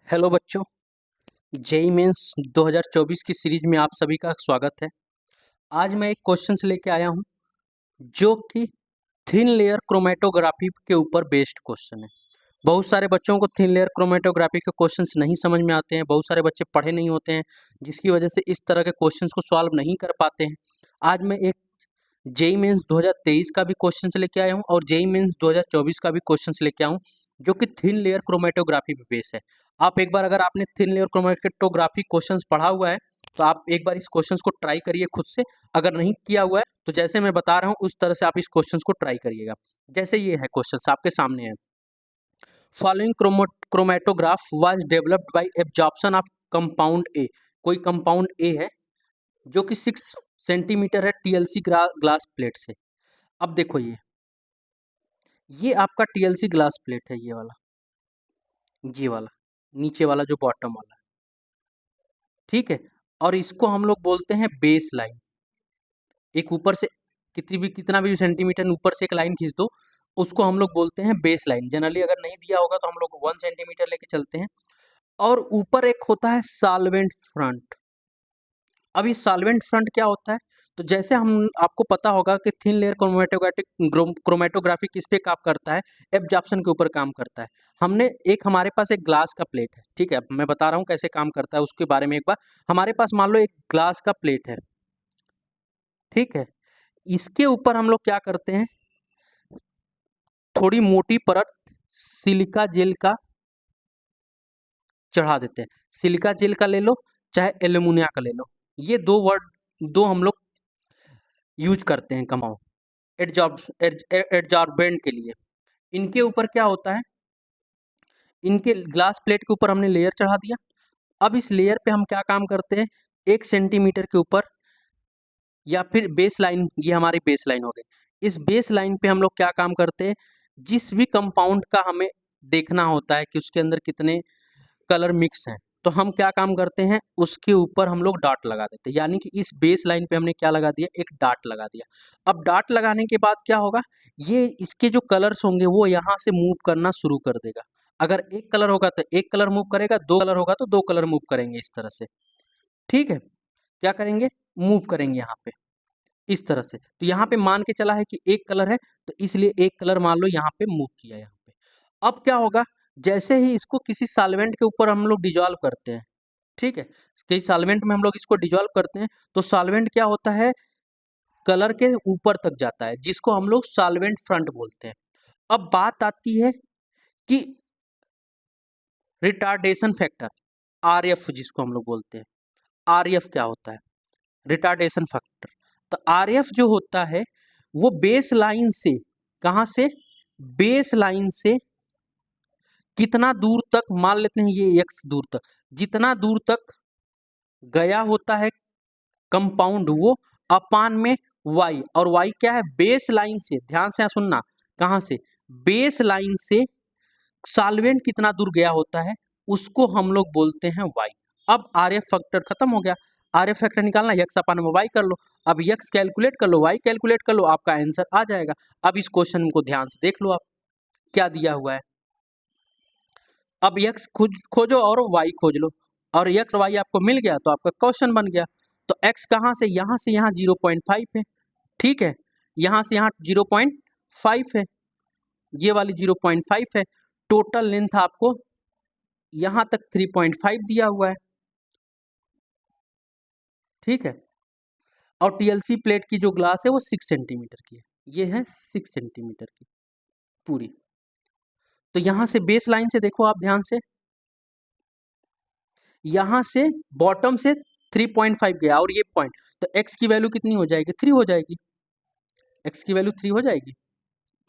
Hello बच्चों, JEE mains 2024 की series में आप सभी का स्वागत है। आज मैं एक क्वेश्चंस लेके आया हूं जो कि थिन लेयर क्रोमेटोग्राफी के ऊपर बेस्ड क्वेश्चन है। बहुत सारे बच्चों को थिन लेयर क्रोमेटोग्राफी के क्वेश्चंस नहीं समझ में आते हैं, बहुत सारे बच्चे पढ़े नहीं होते हैं, जिसकी वजह से इस तरह के क्वेश्चंस को सॉल्व नहीं कर पाते हैं। आज मैं एक जेई मेंस 2023 का भी क्वेश्चंस लेके आया हूँ और जेई मेंस 2024 का भी क्वेश्चंस लेके आया हूँ जो कि थिन लेयर क्रोमेटोग्राफी पे बेस है। आप एक बार अगर आपने थिन लेयर क्रोमेटोग्राफी क्वेश्चंस पढ़ा हुआ है तो आप एक बार इस क्वेश्चंस को ट्राई करिए खुद से। अगर नहीं किया हुआ है तो जैसे मैं बता रहा हूँ उस तरह से आप इस क्वेश्चंस को ट्राई करिएगा। जैसे ये है क्वेश्चंस आपके सामने है। Following chromatograph was developed by absorption of compound A. कोई कंपाउंड ए है जो कि 6 सेंटीमीटर है टीएलसी ग्लास प्लेट से। अब देखो ये आपका टीएलसी ग्लास प्लेट है, ये वाला नीचे वाला जो बॉटम वाला, ठीक है। और इसको हम लोग बोलते हैं बेस लाइन। एक ऊपर से कितना भी सेंटीमीटर ऊपर से एक लाइन खींच दो, उसको हम लोग बोलते हैं बेस लाइन। जनरली अगर नहीं दिया होगा तो हम लोग 1 सेंटीमीटर लेके चलते हैं। और ऊपर एक होता है सॉल्वेंट फ्रंट। अब ये सॉल्वेंट फ्रंट क्या होता है? तो जैसे हम आपको पता होगा कि थिन लेयर क्रोमेटोग्राफी किस पे काम करता है, एब्जॉर्प्शन के ऊपर काम करता है। हमने हमारे पास एक ग्लास का प्लेट है, ठीक है। मैं बता रहा हूँ कैसे काम करता है उसके बारे में एक बार। हमारे पास मान लो एक ग्लास का प्लेट है, ठीक है। इसके ऊपर हम लोग क्या करते हैं, थोड़ी मोटी परत सिलिका जेल का चढ़ा देते हैं। सिलिका जेल का ले लो चाहे एल्यूमिनिया का ले लो, ये दो हम लोग यूज करते हैं कंपाउंड एड्जॉर्बेंट के लिए। इनके ऊपर क्या होता है, इनके ग्लास प्लेट के ऊपर हमने लेयर चढ़ा दिया। अब इस लेयर पे हम क्या काम करते हैं, 1 सेंटीमीटर के ऊपर या फिर बेस लाइन, ये हमारी बेस लाइन हो गई। इस बेस लाइन पे हम लोग क्या काम करते हैं, जिस भी कंपाउंड का हमें देखना होता है कि उसके अंदर कितने कलर मिक्स हैं, तो हम क्या काम करते हैं, उसके ऊपर हम लोग डॉट लगा देते हैं। यानी कि इस बेस लाइन पे हमने क्या लगा दिया, एक डॉट लगा दिया। अब डॉट लगाने के बाद क्या होगा, ये इसके जो कलर्स होंगे वो यहाँ से मूव करना शुरू कर देगा। अगर एक कलर होगा तो एक कलर मूव करेगा, 2 कलर होगा तो 2 कलर मूव करेंगे, इस तरह से, ठीक है। क्या करेंगे, मूव करेंगे यहाँ पे इस तरह से। तो यहाँ पे मान के चला है कि एक कलर है, तो इसलिए एक कलर मान लो यहाँ पे मूव किया यहाँ पे। अब क्या होगा, जैसे ही इसको किसी सॉल्वेंट के ऊपर हम लोग डिजॉल्व करते हैं, ठीक है, किसी सॉल्वेंट में हम लोग इसको डिजॉल्व करते हैं, तो सॉल्वेंट क्या होता है, कलर के ऊपर तक जाता है, जिसको हम लोग सॉल्वेंट फ्रंट बोलते हैं। अब बात आती है कि रिटार्डेशन फैक्टर, आरएफ जिसको हम लोग बोलते हैं, आरएफ क्या होता है, रिटार्डेशन फैक्टर। तो आरएफ जो होता है वो बेस लाइन से, कहां से, बेस लाइन से कितना दूर तक, मान लेते हैं ये एक्स दूर तक, जितना दूर तक गया होता है कंपाउंड वो अपान में वाई। और वाई क्या है, बेस लाइन से, ध्यान से सुनना, कहां से, बेस लाइन से सॉल्वेंट कितना दूर गया होता है उसको हम लोग बोलते हैं वाई। अब आरएफ फैक्टर खत्म हो गया, आरएफ फैक्टर निकालना, यक्स अपान में वाई कर लो। अब यक्स कैलकुलेट कर लो, वाई कैलकुलेट कर लो, आपका आंसर आ जाएगा। अब इस क्वेश्चन को ध्यान से देख लो, आप क्या दिया हुआ है। अब यक्स खोजो और वाई खोज लो, और यक्स वाई आपको मिल गया तो आपका क्वेश्चन बन गया। तो एक्स कहाँ से यहाँ 0.5 है, ठीक है, यहाँ से यहाँ 0.5 है, ये वाली 0.5 है। टोटल लेंथ आपको यहाँ तक 3.5 दिया हुआ है, ठीक है। और टीएलसी प्लेट की जो ग्लास है वो 6 सेंटीमीटर की है, ये है 6 सेंटीमीटर की पूरी। तो यहाँ से बेस लाइन से देखो आप ध्यान से, यहाँ से बॉटम से 3.5 गया और ये पॉइंट, तो x की वैल्यू कितनी हो जाएगी, 3 हो जाएगी, x की वैल्यू 3 हो जाएगी।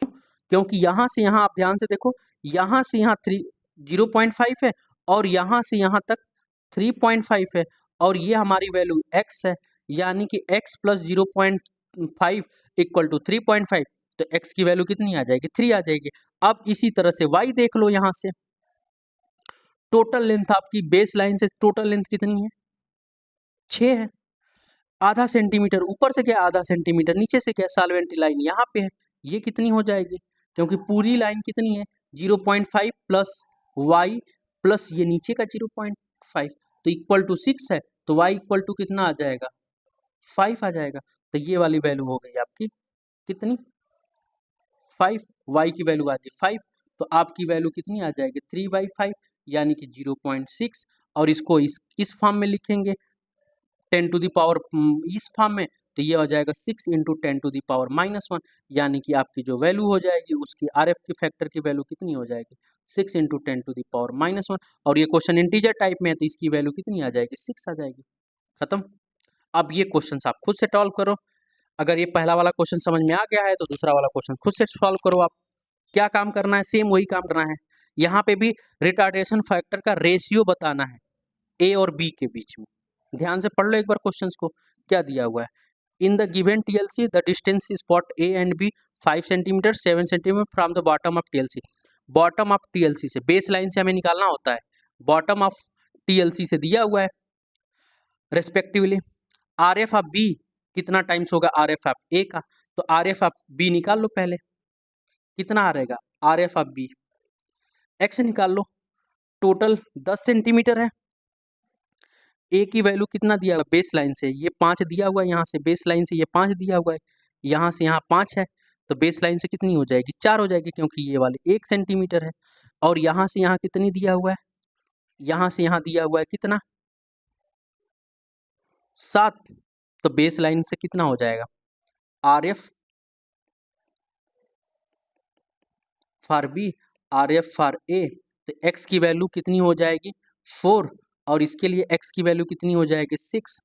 क्योंकि यहाँ से यहाँ आप ध्यान से देखो, यहाँ से यहाँ 0.5 है और यहाँ से यहाँ तक 3.5 है, और ये हमारी वैल्यू x है, यानी कि x प्लस 0.5 इक्वल टू 3.5। तो x की वैल्यू कितनी आ जाएगी, 3 आ जाएगी। अब इसी तरह से y देख लो, यहाँ से टोटल लेंथ आपकी बेस लाइन से टोटल लेंथ कितनी है, 6 है। आधा सेंटीमीटर ऊपर से क्या, आधा सेंटीमीटर नीचे से क्या, सॉल्वेंट लाइन यहाँ पे है, ये कितनी हो जाएगी, क्योंकि पूरी लाइन कितनी है 0.5 प्लस वाई प्लस ये नीचे का 0.5, तो इक्वल टू 6 है, तो y इक्वल टू कितना आ जाएगा, 5 आ जाएगा। तो ये वाली वैल्यू हो गई आपकी कितनी, 5, y की वैल्यू आ गई 5, तो आपकी वैल्यू कितनी आ जाएगी 3/5 यानी कि 0.6, और इसको इस फॉर्म में लिखेंगे 10 टू द पावर इस फॉर्म में, तो ये हो जाएगा 6 इंटू 10 टू द पावर -1, यानी कि आपकी जो वैल्यू हो जाएगी उसकी RF की फैक्टर की वैल्यू कितनी हो जाएगी 6 इंटू 10 टू द पावर -1, और ये क्वेश्चन इंटीजर टाइप में है तो इसकी वैल्यू कितनी आ जाएगी 6 आ जाएगी। खत्म। अब ये क्वेश्चन आप खुद से सॉल्व करो। अगर ये पहला वाला क्वेश्चन समझ में आ गया है तो दूसरा वाला क्वेश्चन खुद से सॉल्व करो। आप क्या काम करना है, सेम वही काम करना है। यहाँ पे भी रिटार्डेशन फैक्टर का रेशियो बताना है ए और बी के बीच में। ध्यान से पढ़ लो एक बार क्वेश्चंस को, क्या दिया हुआ है। In the given TLC the distance spot A and B 5 centimetre 7 centimetre from the bottom of TLC. Bottom of TLC से, बेस लाइन से हमें निकालना होता है, बॉटम ऑफ टीएलसी से दिया हुआ है respectively. R F of B कितना टाइम्स होगा आर एफ ऑफ ए का, तो आर एफ ऑफ बी निकाल लो पहले, कितना आ रहेगा R F of B, X निकाल लो। टोटल 10 सेंटीमीटर है, ए की वैल्यू कितना दिया हुआ बेस लाइन से, ये 5 दिया हुआ है, यहाँ से बेस लाइन से ये 5 दिया हुआ है, यहाँ से यहाँ 5 है, तो बेस लाइन से कितनी हो जाएगी 4 हो जाएगी, क्योंकि ये वाली 1 सेंटीमीटर है। और यहाँ से यहाँ कितनी दिया हुआ है, यहाँ से यहाँ दिया हुआ है कितना 7, तो बेस लाइन से कितना हो जाएगा R F for B, R F for A, तो एक्स की वैल्यू कितनी हो जाएगी 4, और इसके लिए एक्स की वैल्यू कितनी हो जाएगी 6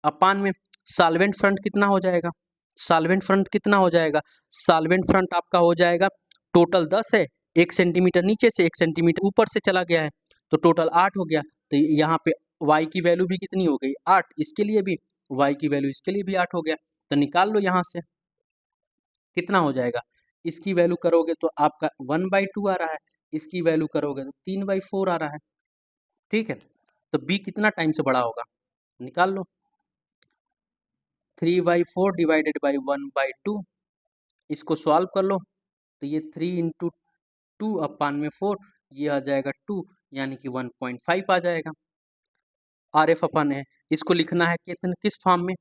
अपान में सॉल्वेंट फ्रंट कितना हो जाएगा, सॉल्वेंट फ्रंट कितना हो जाएगा, सॉल्वेंट फ्रंट आपका हो जाएगा टोटल 10 है, 1 सेंटीमीटर नीचे से 1 सेंटीमीटर ऊपर से चला गया है, तो टोटल 8 हो गया। तो यहाँ पे y की वैल्यू भी कितनी हो गई 8, इसके लिए भी y की वैल्यू इसके लिए भी 8 हो गया। तो निकाल लो यहाँ से कितना हो जाएगा, इसकी वैल्यू करोगे तो आपका 1/2 आ रहा है, इसकी वैल्यू करोगे तो 3/4 आ रहा है। ठीक है, तो b कितना टाइम से बड़ा होगा, निकाल लो 3/4 डिवाइडेड बाई 1/2, इसको सॉल्व कर लो, तो ये 3 इंटू 2 अपान में 4, ये आ जाएगा 2, यानी कि 1.5 आ जाएगा। आर एफ अपन है, इसको लिखना है किस फॉर्म में,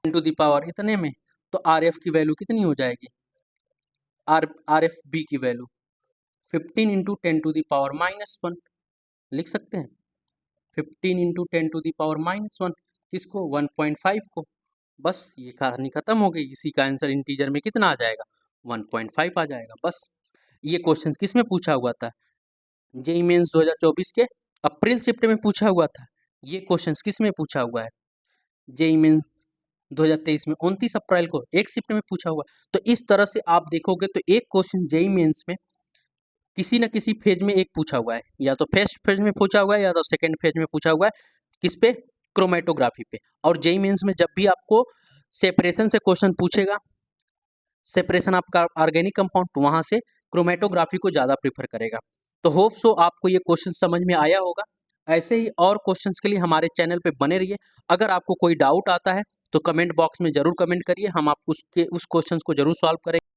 टू द पावर इतने में, तो आर एफ की वैल्यू कितनी हो जाएगी, आर एफ बी की value 15 into 10 to the power -1 लिख सकते हैं, 15 इंटू 10 टू द पावर -1, किसको 1.5 को। बस ये कहानी खत्म हो गई, इसी का आंसर इंटीजर में कितना आ जाएगा 1.5 आ जाएगा। बस ये क्वेश्चन किस में पूछा हुआ था, जेईई मेंस 2024 के अप्रैल शिफ्ट में पूछा हुआ था। ये क्वेश्चन किस में पूछा हुआ है, जेईई मेंस 2023 में 29 अप्रैल को एक शिफ्ट में पूछा हुआ। तो इस तरह से आप देखोगे तो एक क्वेश्चन जेईई मेंस में किसी न किसी फेज में एक पूछा हुआ है, या तो फर्स्ट फेज में पूछा हुआ है या तो सेकंड फेज में पूछा हुआ है, किस पे, क्रोमेटोग्राफी पे। और जेईई मेंस में जब भी आपको सेपरेशन से क्वेश्चन पूछेगा, सेपरेशन आपका ऑर्गेनिक कंपाउंड, तो वहां से क्रोमेटोग्राफी को ज़्यादा प्रीफर करेगा। तो होप सो आपको ये क्वेश्चन समझ में आया होगा। ऐसे ही और क्वेश्चंस के लिए हमारे चैनल पे बने रहिए। अगर आपको कोई डाउट आता है तो कमेंट बॉक्स में ज़रूर कमेंट करिए, हम आपको उस क्वेश्चंस को जरूर सॉल्व करेंगे।